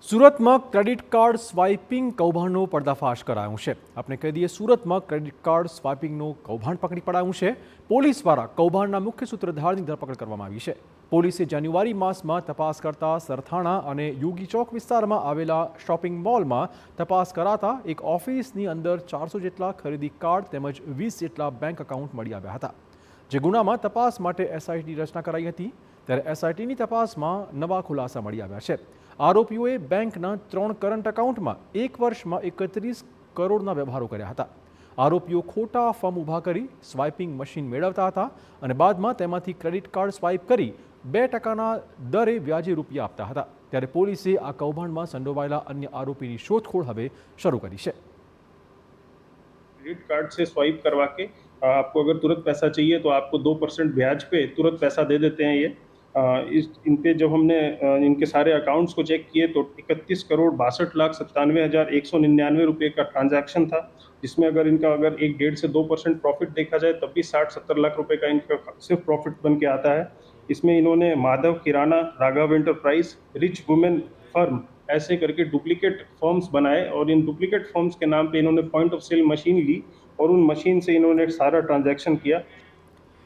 સુરતમાં credit card swiping કૌભાંડનો પર્દાફાશ કરાયો છે। આપણે કહી દઈએ, સુરતમાં ક્રેડિટ કાર્ડ સ્વાઇપિંગનું કૌભાંડ પકડી પડાયું છે। પોલીસ દ્વારા કૌભાંડના મુખ્ય સૂત્રધારની ધરપકડ કરવામાં આવી છે। પોલીસે જાન્યુઆરી માસમાં તપાસ કરતા સરથાણા અને યુગી ચોક વિસ્તારમાં આવેલા શોપિંગ મોલમાં તપાસ કરાતા એક ઓફિસની અંદર 400 જેટલા ખરીદી કાર્ડ તેમજ 20 જેટલા બેંક એકાઉન્ટ મળી આવ્યા હતા। જે ગુનામાં તપાસ માટે એસઆઈટી રચના કરાઈ હતી, ત્યારે એસઆઈટીની તપાસમાં નવા ખુલાસા મળી આવ્યા છે। આરોપીઓએ બેંકના 3 કરંટ એકાઉન્ટમાં એક વર્ષમાં 31 કરોડના વ્યવહારો કર્યા હતા। આરોપીઓ ખોટા ફોર્મ ઊભા કરી સ્વાઇપિંગ મશીન મેળવતા હતા અને બાદમાં તેમાંથી ક્રેડિટ કાર્ડ સ્વાઇપ કરી 2% દરે વ્યાજે રૂપિયા આપતા હતા। ત્યારે પોલીસે આ કૌભાંડમાં સંડોવાયેલા अन्य આરોપીની શોધખોળ હવે શરૂ કરી છે। क्रेडिट कार्ड से स्वाइप करवा के आपको अगर तुरंत पैसा चाहिए तो आपको 2% ब्याज पे तुरंत पैसा दे देते हैं ये। इन पे जब हमने इनके सारे अकाउंट्स को चेक किए तो 31,62,97,199 रुपये का ट्रांजैक्शन था, जिसमें अगर इनका 1.5 से 2% प्रॉफिट देखा जाए तब भी 60-70 लाख रुपए का इनका सिर्फ प्रॉफिट बन के आता है। इसमें इन्होंने Madhav Kirana, Raghav enterprise, rich women firm ऐसे करके डुप्लीकेट फॉर्म्स बनाए और इन डुप्लीकेट फॉर्म्स के नाम पे इन्होंने पॉइंट ऑफ सेल मशीन ली और उन मशीन से इन्होंने सारा ट्रांजैक्शन किया।